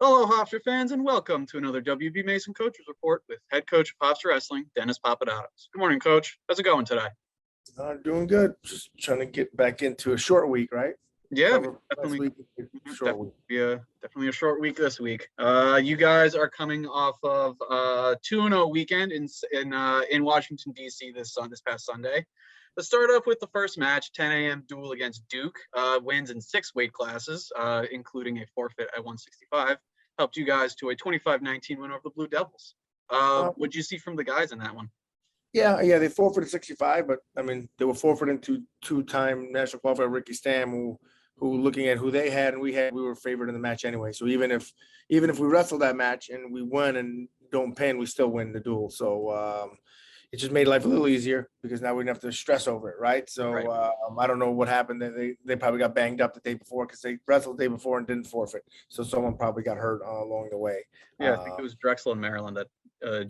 Hello, Hofstra fans, and welcome to another WB Mason Coaches Report with head coach of Hofstra Wrestling, Dennis Papadatos. Good morning, Coach. How's it going today? Doing good. Just trying to get back into a short week, right? Yeah, Cover last definitely, week, short week. definitely a short week this week. You guys are coming off of 2-0 weekend in Washington D.C. this past Sunday. Let's start off with the first match, 10 a.m. duel against Duke. Wins in 6 weight classes, including a forfeit at 165. Helped you guys to a 25-19 win over the Blue Devils. What'd you see from the guys in that one? Yeah, they forfeited 65, but I mean they were forfeiting to two-time national qualifier Ricky Stam, who looking at who they had and we were favored in the match anyway. So even if we wrestle that match and we win and don't pin, we still win the duel. So it just made life a little easier because now we didn't have to stress over it, right? So Right. I don't know what happened. They probably got banged up the day before because they wrestled the day before and didn't forfeit. So someone probably got hurt along the way. Yeah, I think it was Drexel and Maryland that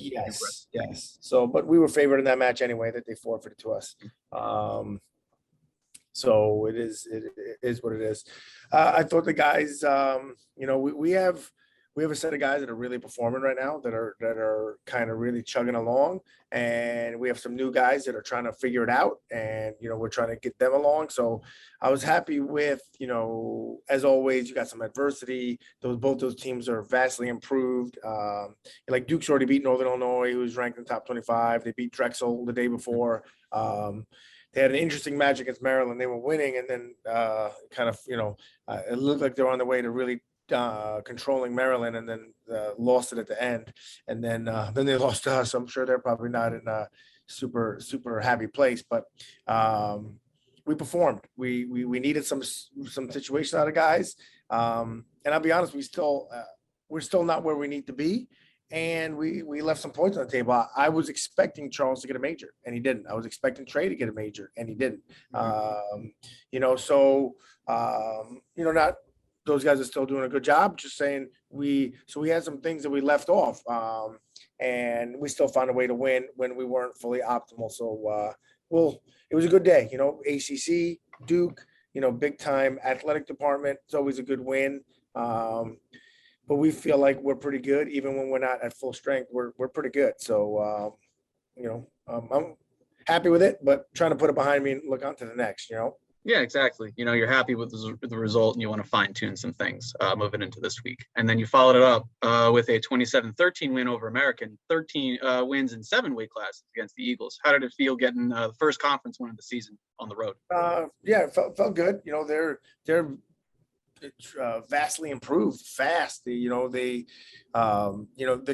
Yes. So, but we were favored in that match anyway that they forfeited to us. So it is what it is. I thought the guys, we have a set of guys that are really performing right now that are kind of really chugging along, and we have some new guys that are trying to figure it out, and we're trying to get them along. So I was happy with, as always, you got some adversity. Both those teams are vastly improved. Like Duke's already beat Northern Illinois, who was ranked in the top 25. They beat Drexel the day before. They had an interesting match against Maryland. They were winning, and then it looked like they were on the way to really controlling Maryland, and then lost it at the end. And then they lost to us. So I'm sure they're probably not in a super happy place. But we performed. We needed some situations out of guys. And I'll be honest, we're still not where we need to be. And we left some points on the table. I was expecting Charles to get a major, and he didn't. I was expecting Trey to get a major, and he didn't. Not those guys are still doing a good job. Just saying we had some things that we left off, and we still found a way to win when we weren't fully optimal. So it was a good day. ACC, Duke, big time athletic department. It's always a good win. But we feel like we're pretty good, even when we're not at full strength. We're pretty good. So, I'm happy with it, but trying to put it behind me and look on to the next. Yeah, exactly. You're happy with the result and you want to fine tune some things moving into this week. And then you followed it up with a 27-13 win over American, 13 wins in 7 weight classes against the Eagles. How did it feel getting the first conference win of the season on the road? It felt good. They're vastly improved fast. The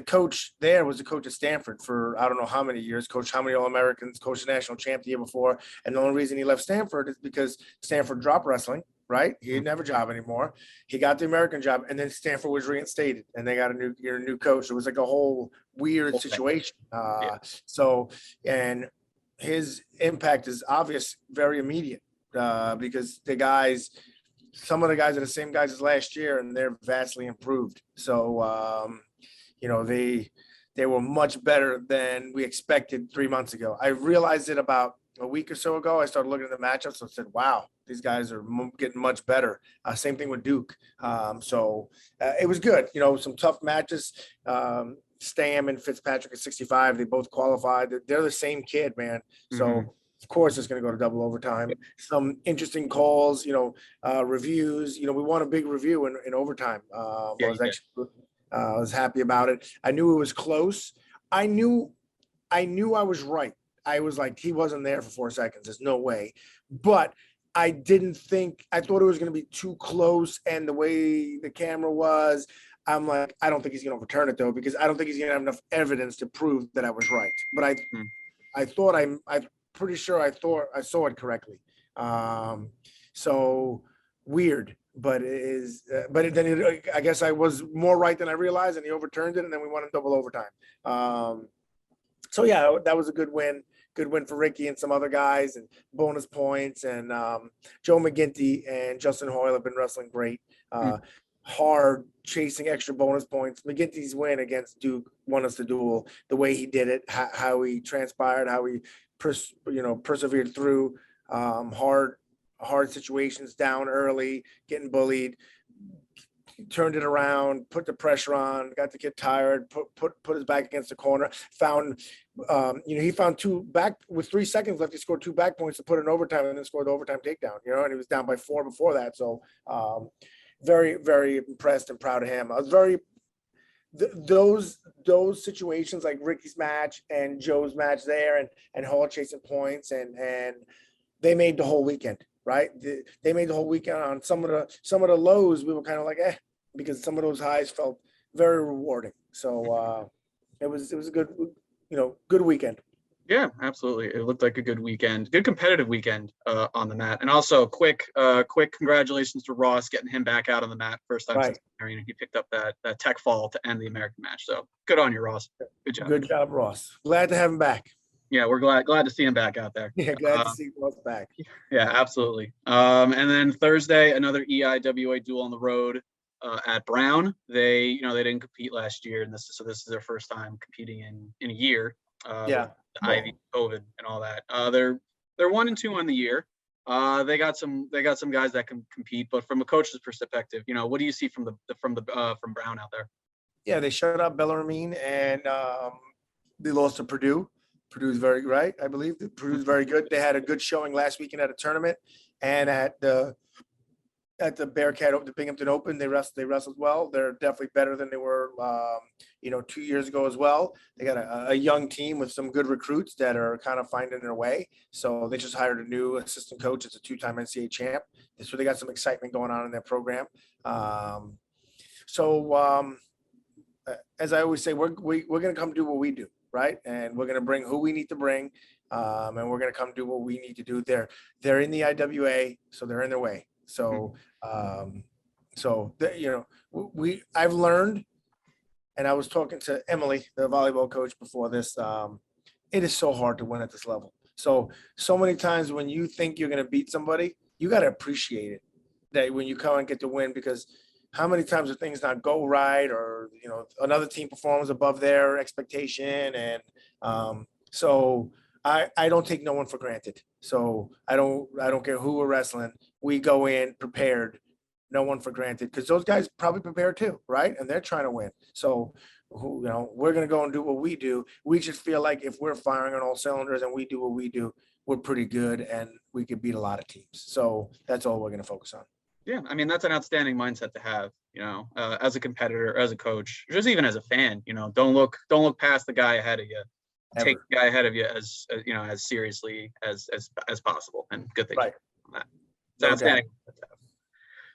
coach there was the coach at Stanford for I don't know how many years, coached how many All-Americans, coached the national champ the year before. And the only reason he left Stanford is because Stanford dropped wrestling, right? He didn't have a job anymore. He got the American job, and then Stanford was reinstated and they got a new coach. It was like a whole weird situation. So, and his impact is obvious, very immediate, because some of the guys are the same guys as last year, and they're vastly improved. So, they were much better than we expected 3 months ago. I realized it about a week or so ago. I started looking at the matchups and said, wow, these guys are getting much better. Same thing with Duke. It was good. Some tough matches. Stam and Fitzpatrick at 65. They both qualified. They're the same kid, man. So of course it's going to go to double overtime. Some interesting calls, reviews. We won a big review in overtime. I was happy about it. I knew it was close. I knew I was right. I was like, he wasn't there for 4 seconds. There's no way. But I thought it was going to be too close. And the way the camera was, I'm like, I don't think he's going to overturn it though, because I don't think he's going to have enough evidence to prove that I was right. But I'm pretty sure I saw it correctly. So weird, but I guess I was more right than I realized, and he overturned it, and then we won in double overtime. So yeah, that was a good win. Good win for Ricky and some other guys, and bonus points. And Joe McGinty and Justin Hoyle have been wrestling great. Hard, chasing extra bonus points. McGinty's win against Duke won us the duel. The way he did it, how he transpired, how he persevered through hard situations, down early, getting bullied, turned it around, put the pressure on, got the kid tired, put his back against the corner, found, he found two back with 3 seconds left. He scored 2 back points to put in overtime and then scored the overtime takedown, and he was down by 4 before that. So very, very impressed and proud of him. I was very, those situations like Ricky's match and Joe's match there and Hall chasing points and they made the whole weekend, right? They made the whole weekend. On some of the lows, we were kind of like, because some of those highs felt very rewarding. So it was a good, good weekend. Yeah, absolutely. It looked like a good weekend, good competitive weekend on the mat. And also quick congratulations to Ross getting him back out on the mat first time since he picked up that tech fall to end the American match. So good on you, Ross. Good job. Good job, Ross. Glad to have him back. Yeah, we're glad to see him back out there. Yeah, glad to see Ross back. Yeah, absolutely. And then Thursday, another EIWA duel on the road at Brown. They didn't compete last year, and this is their first time competing in a year. Yeah. The Ivy, COVID, and all that. They're 1-2 on the year. They got some guys that can compete, but from a coach's perspective, what do you see from Brown out there? Yeah, they shut out Bellarmine and they lost to Purdue. Purdue's very right, I believe. Purdue's very good. They had a good showing last weekend at a tournament and at the Bearcat, the Binghamton Open. They wrestled well. They're definitely better than they were, 2 years ago as well. They got a young team with some good recruits that are kind of finding their way. So they just hired a new assistant coach. It's a 2-time NCAA champ. So they got some excitement going on in their program. As I always say, we're going to come do what we do, right? And we're going to bring who we need to bring, and we're going to come do what we need to do. They're in the IWA, so they're in their way. So, I've learned, and I was talking to Emily, the volleyball coach, before this. It is so hard to win at this level. So many times when you think you're going to beat somebody, you got to appreciate it. That when you come and get to win, because how many times do things not go right, or another team performs above their expectation, and so I don't take no one for granted. So I don't care who we're wrestling. We go in prepared, no one for granted, because those guys probably prepared too, right? And they're trying to win. So we're gonna go and do what we do. We just feel like if we're firing on all cylinders and we do what we do, we're pretty good and we can beat a lot of teams. So that's all we're gonna focus on. Yeah, I mean, that's an outstanding mindset to have, as a competitor, as a coach, just even as a fan. Don't look past the guy ahead of you. Ever. Take the guy ahead of you as seriously as possible, and good thing. Right. On that. It's outstanding.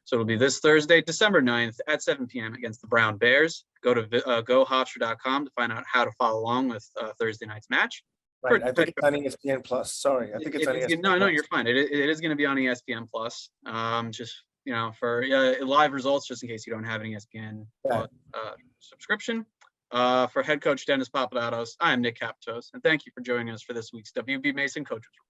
So it'll be this Thursday, December 9th at 7 p.m. against the Brown Bears. Go to gohofstra.com to find out how to follow along with Thursday night's match. Right. I think it's on ESPN Plus. Sorry, I think it's on ESPN. No, you're fine. It is going to be on ESPN Plus. Just for live results, just in case you don't have an ESPN subscription. For head coach Dennis Papadatos, I am Nick Capatos, and thank you for joining us for this week's WB Mason Coaches Report.